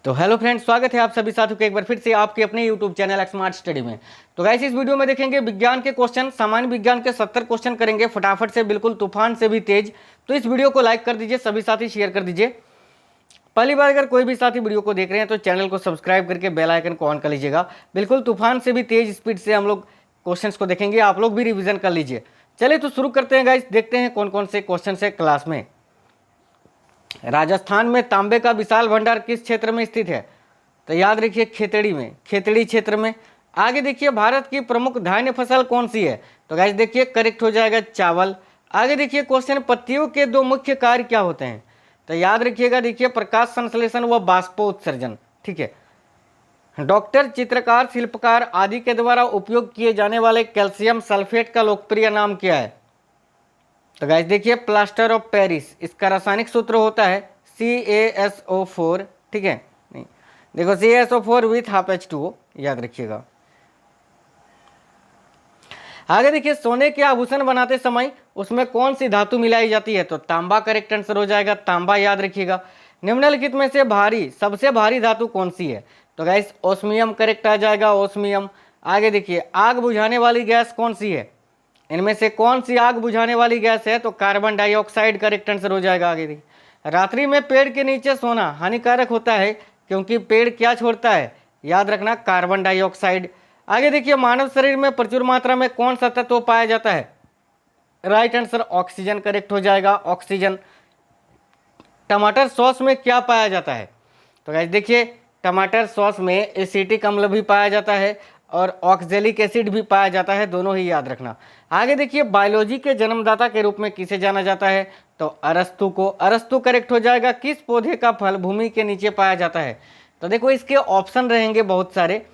तो hello friends, स्वागत है आप सभी साथियों के एक बार फिर से आपके अपने यूट्यूब चैनल स्मार्ट स्टडी में। तो गाइस, इस वीडियो में देखेंगे विज्ञान के क्वेश्चन, सामान्य विज्ञान के 70 क्वेश्चन करेंगे फटाफट से, बिल्कुल तूफान से भी तेज। तो इस वीडियो को लाइक कर दीजिए, सभी साथी शेयर कर दीजिए। पहली बार अगर कोई भी साथी वीडियो को देख रहे हैं तो चैनल को सब्सक्राइब करके बेल आइकन को ऑन कर लीजिएगा। बिल्कुल तूफान से भी तेज स्पीड से हम लोग क्वेश्चन को देखेंगे, आप लोग भी रिविजन कर लीजिए। चलिए तो शुरू करते हैं गाइस, देखते हैं कौन कौन से क्वेश्चन है क्लास में। राजस्थान में तांबे का विशाल भंडार किस क्षेत्र में स्थित है? तो याद रखिए खेतड़ी में, खेतड़ी क्षेत्र में। आगे देखिए भारत की प्रमुख धान्य फसल कौन सी है? तो गाइस देखिए करेक्ट हो जाएगा चावल। आगे देखिए क्वेश्चन, पत्तियों के दो मुख्य कार्य क्या होते हैं? तो याद रखिएगा, देखिए प्रकाश संश्लेषण व बाष्पोत्सर्जन। ठीक है। डॉक्टर, चित्रकार, शिल्पकार आदि के द्वारा उपयोग किए जाने वाले कैल्शियम सल्फेट का लोकप्रिय नाम क्या है? तो गाइस देखिए प्लास्टर ऑफ पेरिस। इसका रासायनिक सूत्र होता है CaSO4। ठीक है, नहीं देखो CaSO4 विथ हाफ H2O, याद रखिएगा। आगे देखिए सोने के आभूषण बनाते समय उसमें कौन सी धातु मिलाई जाती है? तो तांबा करेक्ट आंसर हो जाएगा, तांबा याद रखिएगा। निम्नलिखित में से भारी, सबसे भारी धातु कौन सी है? तो गाइस ओस्मियम करेक्ट आ जाएगा, ओस्मियम। आगे देखिए आग बुझाने वाली गैस कौन सी है? इनमें से कौन सी आग बुझाने वाली गैस है? तो कार्बन डाइऑक्साइड करेक्ट आंसर हो जाएगा। आगे देखिए रात्रि में पेड़ के नीचे सोना हानिकारक होता है क्योंकि पेड़ क्या छोड़ता है? याद रखना कार्बन डाइऑक्साइड। आगे देखिए मानव शरीर में प्रचुर मात्रा में कौन सा तत्व पाया जाता है? राइट आंसर ऑक्सीजन करेक्ट हो जाएगा, ऑक्सीजन। टमाटर सॉस में क्या पाया जाता है? तो गाइस देखिए टमाटर सॉस में एसिटिक अम्ल भी पाया जाता है और ऑक्जेलिक एसिड भी पाया जाता है, दोनों ही याद रखना। आगे देखिए बायोलॉजी के जन्मदाता के रूप में किसे जाना जाता है? तो अरस्तु को। अरस्तु करेक्ट हो जाएगा। किस पौधे का फल भूमि के नीचे पाया जाता है? तो देखो इसके ऑप्शन रहेंगे बहुत सारे,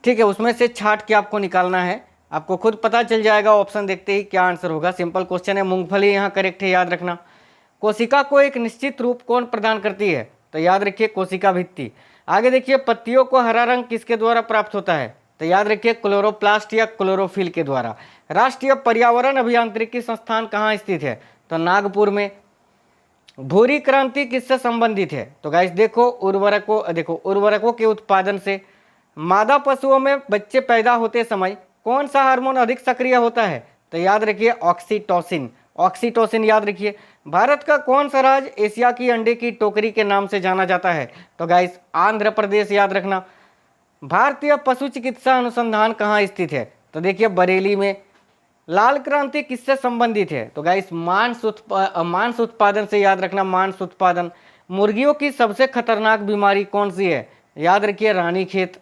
ठीक है, उसमें से छाट के आपको निकालना है, आपको खुद पता चल जाएगा ऑप्शन देखते ही क्या आंसर होगा। सिंपल क्वेश्चन है, मूंगफली यहाँ करेक्ट है, याद रखना। कोशिका को एक निश्चित रूप कौन प्रदान करती है? तो याद रखिए कोशिका भित्ति। आगे देखिए पत्तियों को हरा रंग किसके द्वारा प्राप्त होता है? तो याद रखिए क्लोरोप्लास्ट या क्लोरोफिल के द्वारा। राष्ट्रीय पर्यावरण अभियांत्रिकी संस्थान कहाँ स्थित है? तो नागपुर में। भूरी क्रांति किससे संबंधित है? तो गाइस देखो उर्वरकों के उत्पादन से। मादा पशुओं में बच्चे पैदा होते समय कौन सा हार्मोन अधिक सक्रिय होता है? तो याद रखिए ऑक्सीटोसिन, ऑक्सीटोसिन याद रखिए। भारत का कौन सा राज्य एशिया की अंडे की टोकरी के नाम से जाना जाता है? तो गाइस आंध्र प्रदेश, याद रखना। भारतीय पशु चिकित्सा अनुसंधान कहाँ स्थित है? तो देखिए बरेली में। लाल क्रांति किससे संबंधित है? तो गाइस मांस उत्पादन से, याद रखना मांस उत्पादन। मुर्गियों की सबसे खतरनाक बीमारी कौन सी है? याद रखिए रानीखेत।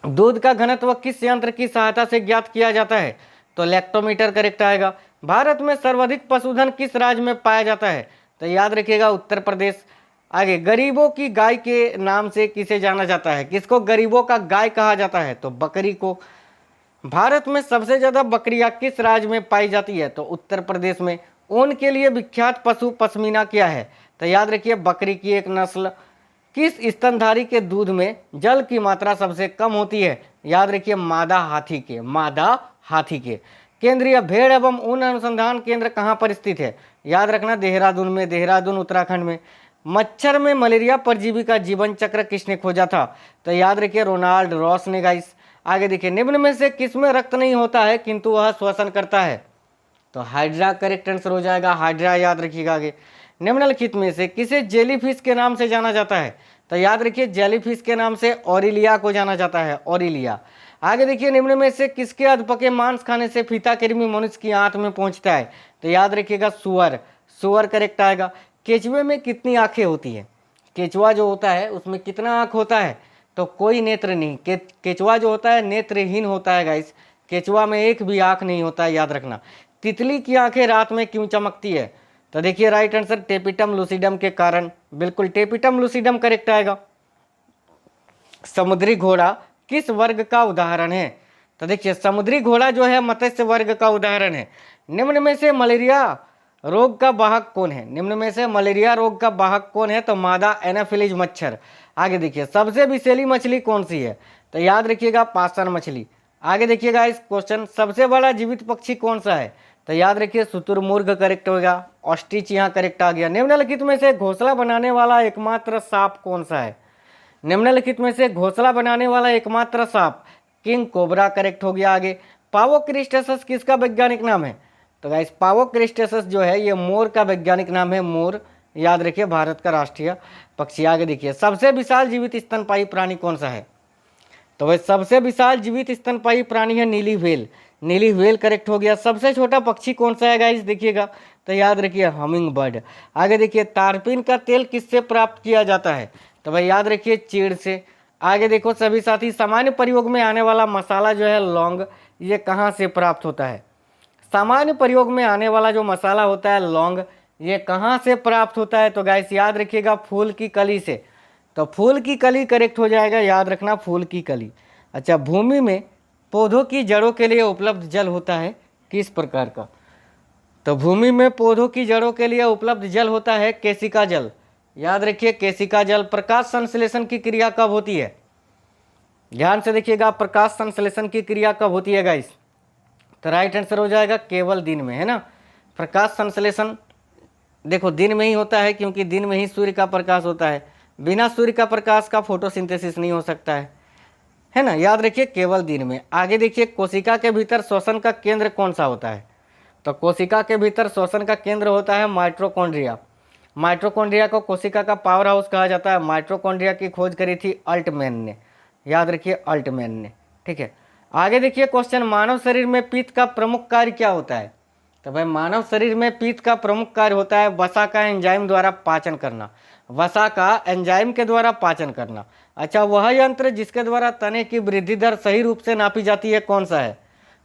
दूध का घनत्व किस यंत्र की सहायता से ज्ञात किया जाता है? तो लैक्टोमीटर करेक्ट आएगा। भारत में सर्वाधिक पशुधन किस राज्य में पाया जाता है? तो याद रखिएगा उत्तर प्रदेश। आगे गरीबों की गाय के नाम से किसे जाना जाता है? किसको गरीबों का गाय कहा जाता है? तो बकरी को। भारत में सबसे ज्यादा बकरियां किस राज्य में पाई जाती है? तो उत्तर प्रदेश में। ऊन के लिए विख्यात पशु पश्मीना क्या है? तो याद रखिए बकरी की एक नस्ल। किस स्तनधारी के दूध में जल की मात्रा सबसे कम होती है? याद रखिए मादा हाथी के, मादा हाथी के। केंद्रीय भेड़ एवं ऊन अनुसंधान केंद्र कहाँ पर स्थित है? याद रखना देहरादून में, देहरादून उत्तराखंड में। मच्छर में मलेरिया परजीवी का जीवन चक्र किसने खोजा था? तो याद रखिए रोनाल्ड रॉस ने गाइस। आगे देखिए निम्न में से किसमें रक्त नहीं होता है किंतु वह श्वसन करता है? तो हाइड्रा करेक्ट आंसर हो जाएगा, हाइड्रा याद रखिएगा। आगे निम्नलिखित में से किसे जेलीफिश के नाम से जाना जाता है? तो याद रखिए जेलीफिश के नाम से ऑरिलिया को जाना जाता है, ऑरिलिया। आगे देखिए निम्न में से किसके अधपके मांस खाने से फीता कृमि मनुष्य की आंत में पहुंचता है? तो याद रखिएगा सुअर, सुअर करेक्ट आएगा। केचुए में कितनी आंखें होती है? केचुआ जो होता है उसमें कितना आंख होता है? तो कोई नेत्र नहीं। केचुआ जो होता है नेत्रहीन होता है गाइस, केचुआ में एक भी आंख नहीं होता है, याद रखना। तितली की आंखें रात में क्यों चमकती है? तो देखिए राइट आंसर टेपिटम लूसिडम के कारण, बिल्कुल टेपिटम लूसिडम करेक्ट आएगा। समुद्री घोड़ा किस वर्ग का उदाहरण है? तो देखिए समुद्री घोड़ा जो है मत्स्य वर्ग का उदाहरण है। निम्न में से मलेरिया रोग का वाहक कौन है? निम्न में से मलेरिया रोग का वाहक कौन है? तो मादा एनाफिलीज मच्छर। आगे देखिए सबसे विषैली मछली कौन सी है? तो याद रखिएगा पाषाण मछली। आगे देखिएगा इस क्वेश्चन, सबसे बड़ा जीवित पक्षी कौन सा है? तो याद रखिए शुतुरमुर्ग करेक्ट होगा, ऑस्ट्रिच यहाँ करेक्ट आ गया। निम्नलिखित में से घोंसला बनाने वाला एकमात्र सांप कौन सा है? निम्नलिखित में से घोंसला बनाने वाला एकमात्र सांप किंग कोबरा करेक्ट हो गया। आगे पावोक्रिस्टेसस किसका वैज्ञानिक नाम है? तो गाइस पावोक्रिस्टेसस जो है ये मोर का वैज्ञानिक नाम है, मोर याद रखिए भारत का राष्ट्रीय पक्षी। आगे देखिए सबसे विशाल जीवित स्तनपायी प्राणी कौन सा है? तो वह सबसे विशाल जीवित स्तनपायी प्राणी है नीली व्हेल, नीली व्हेल करेक्ट हो गया। सबसे छोटा पक्षी कौन सा है गाइस देखिएगा, तो याद रखिए हमिंग बर्ड। आगे देखिए तारपीन का तेल किससे प्राप्त किया जाता है? तो भाई याद रखिए चीड़ से। आगे देखो सभी साथी सामान्य प्रयोग में आने वाला मसाला जो है लौंग, ये कहाँ से प्राप्त होता है? सामान्य प्रयोग में आने वाला जो मसाला होता है लौंग, ये कहाँ से प्राप्त होता है? तो गाइस याद रखिएगा फूल की कली से। तो फूल की कली करेक्ट हो जाएगा, याद रखना फूल की कली। अच्छा भूमि में पौधों की जड़ों के लिए उपलब्ध जल होता है किस प्रकार का? तो भूमि में पौधों की जड़ों के लिए उपलब्ध जल होता है केशिका जल, याद रखिए केशिका जल। प्रकाश संश्लेषण की क्रिया कब होती है? ध्यान से देखिएगा प्रकाश संश्लेषण की क्रिया कब होती है गाइस? तो राइट आंसर हो जाएगा केवल दिन में, है ना। प्रकाश संश्लेषण देखो दिन में ही होता है, क्योंकि दिन में ही सूर्य का प्रकाश होता है, बिना सूर्य का प्रकाश का फोटोसिंथेसिस नहीं हो सकता है ना, याद रखिए केवल दिन में। आगे देखिए कोशिका के भीतर श्वसन का केंद्र कौन सा होता है? तो कोशिका के भीतर श्वसन का केंद्र होता है माइटोकॉन्ड्रिया। माइटोकॉन्ड्रिया को कोशिका का पावर हाउस कहा जाता है। माइटोकॉन्ड्रिया की खोज करी थी अल्टमैन ने, याद रखिए अल्टमैन ने, ठीक है। आगे देखिए क्वेश्चन, मानव शरीर में पित्त का प्रमुख कार्य क्या होता है? तो भाई मानव शरीर में पित्त का प्रमुख कार्य होता है वसा का एंजाइम द्वारा पाचन करना, वसा का एंजाइम के द्वारा पाचन करना। अच्छा वह यंत्र जिसके द्वारा तने की वृद्धि दर सही रूप से नापी जाती है कौन सा है?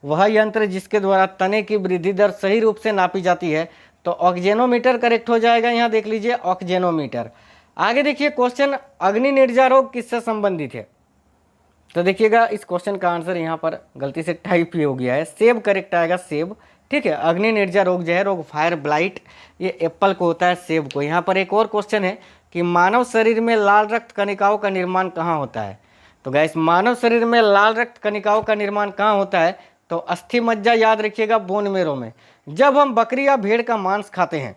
वह यंत्र जिसके द्वारा तने की वृद्धि दर सही रूप से नापी जाती है, तो ऑक्जेनोमीटर करेक्ट हो जाएगा, यहाँ देख लीजिए ऑक्जेनोमीटर। आगे देखिए क्वेश्चन, अग्नि निर्जा रोग किससे संबंधित है? तो देखिएगा इस क्वेश्चन का आंसर यहाँ पर गलती से टाइप ही हो गया है, सेब करेक्ट आएगा, सेब, ठीक है। अग्नि निर्जा रोग जो है रोग फायर ब्लाइट, ये एप्पल को होता है, सेब को। यहाँ पर एक और क्वेश्चन है कि मानव शरीर में लाल रक्त कणिकाओं का निर्माण कहाँ होता है? तो गाइस मानव शरीर में लाल रक्त कणिकाओं का निर्माण कहाँ होता है? तो अस्थि मज्जा, याद रखिएगा बोन मेरो में। जब हम बकरी या भेड़ का मांस खाते हैं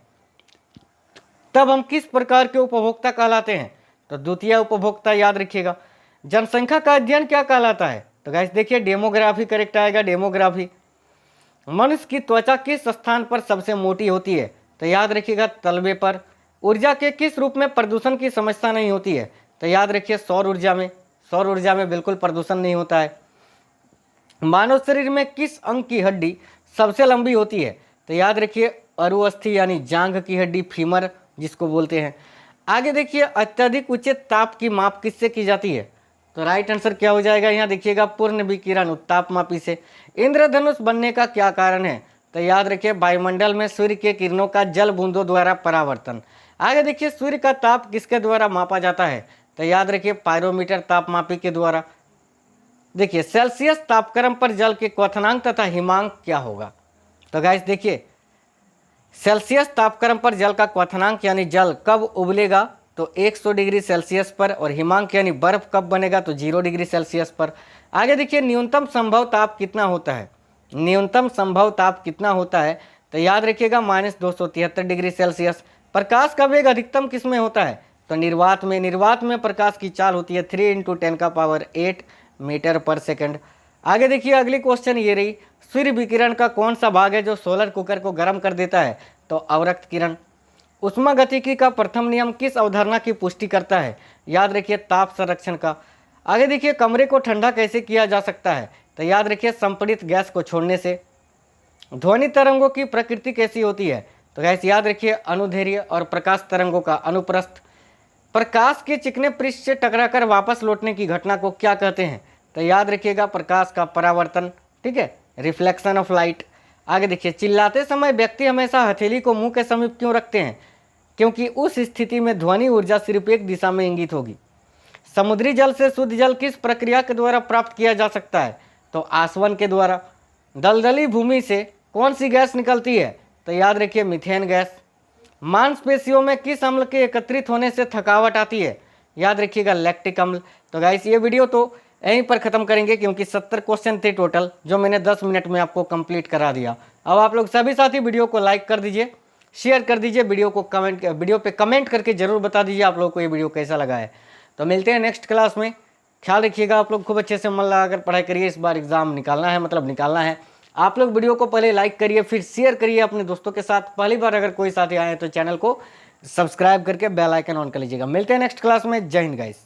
तब हम किस प्रकार के उपभोक्ता कहलाते हैं? तो द्वितीय उपभोक्ता, याद रखिएगा। जनसंख्या का अध्ययन क्या कहलाता है? तो गाइस देखिए डेमोग्राफी करेक्ट आएगा, डेमोग्राफी। मनुष्य की त्वचा किस स्थान पर सबसे मोटी होती है? तो याद रखिएगा तलवे पर। ऊर्जा के किस रूप में प्रदूषण की समस्या नहीं होती है? तो याद रखिए सौर ऊर्जा में, सौर ऊर्जा में बिल्कुल प्रदूषण नहीं होता है। मानव शरीर में किस अंग की हड्डी सबसे लंबी होती है? तो याद रखिए अरुअस्थि यानी जांघ की हड्डी, फीमर जिसको बोलते हैं। आगे देखिए अत्यधिक उच्च ताप की माप किससे की जाती है? तो राइट आंसर क्या हो जाएगा, यहाँ देखिएगा पूर्ण विकिरण उत्तापमापी से। इंद्रधनुष बनने का क्या कारण है? तो याद रखिए वायुमंडल में सूर्य के किरणों का जल बूंदों द्वारा परावर्तन। आगे देखिए सूर्य का ताप किसके द्वारा मापा जाता है? तो याद रखिए पायरोमीटर तापमापी के द्वारा। देखिए सेल्सियस तापक्रम पर जल के क्वथनांक तथा हिमांक क्या होगा? तो गाइस देखिए सेल्सियस तापक्रम पर जल का क्वथनांक यानी जल कब उबलेगा? तो 100 डिग्री सेल्सियस पर, और हिमांक यानी बर्फ कब बनेगा? तो 0 डिग्री सेल्सियस पर। आगे देखिए न्यूनतम संभव ताप कितना होता है? न्यूनतम संभव ताप कितना होता है? तो याद रखिएगा -273 डिग्री सेल्सियस। प्रकाश का वेग अधिकतम किस में होता है? तो निर्वात में। निर्वात में प्रकाश की चाल होती है 3 × 10⁸ मीटर पर सेकंड। आगे देखिए अगली क्वेश्चन ये रही, सूर्य विकिरण का कौन सा भाग है जो सोलर कुकर को गर्म कर देता है? तो अवरक्त किरण। उष्मागतिकी का प्रथम नियम किस अवधारणा की पुष्टि करता है? याद रखिए ताप संरक्षण का। आगे देखिए कमरे को ठंडा कैसे किया जा सकता है? तो याद रखिए संपीड़ित गैस को छोड़ने से। ध्वनि तरंगों की प्रकृति कैसी होती है? तो गैस याद रखिए अनुदैर्घ्य, और प्रकाश तरंगों का अनुप्रस्थ। प्रकाश के चिकने पृष्ठ से टकराकर वापस लौटने की घटना को क्या कहते हैं? तो याद रखिएगा प्रकाश का परावर्तन, ठीक है, रिफ्लेक्शन ऑफ लाइट। आगे देखिए चिल्लाते समय व्यक्ति हमेशा हथेली को मुंह के समीप क्यों रखते हैं? क्योंकि उस स्थिति में ध्वनि ऊर्जा सिर्फ एक दिशा में इंगित होगी। समुद्री जल से शुद्ध जल किस प्रक्रिया के द्वारा प्राप्त किया जा सकता है? तो आसवन के द्वारा। दलदली भूमि से कौन सी गैस निकलती है? तो याद रखिए मीथेन गैस। मांसपेशियों में किस अम्ल के एकत्रित होने से थकावट आती है? याद रखिएगा लैक्टिक अम्ल। तो गाइस ये वीडियो तो यहीं पर ख़त्म करेंगे, क्योंकि 70 क्वेश्चन थे टोटल, जो मैंने 10 मिनट में आपको कंप्लीट करा दिया। अब आप लोग सभी साथी वीडियो को लाइक कर दीजिए, शेयर कर दीजिए, वीडियो पे कमेंट करके जरूर बता दीजिए आप लोग को ये वीडियो कैसा लगा है। तो मिलते हैं नेक्स्ट क्लास में। ख्याल रखिएगा आप लोग, खूब अच्छे से मन लगाकर पढ़ाई करिए। इस बार एग्जाम निकालना है। आप लोग वीडियो को पहले लाइक करिए, फिर शेयर करिए अपने दोस्तों के साथ। पहली बार अगर कोई साथी आए तो चैनल को सब्सक्राइब करके बेल आइकन ऑन कर लीजिएगा। मिलते हैं नेक्स्ट क्लास में। जय हिंद गाइस।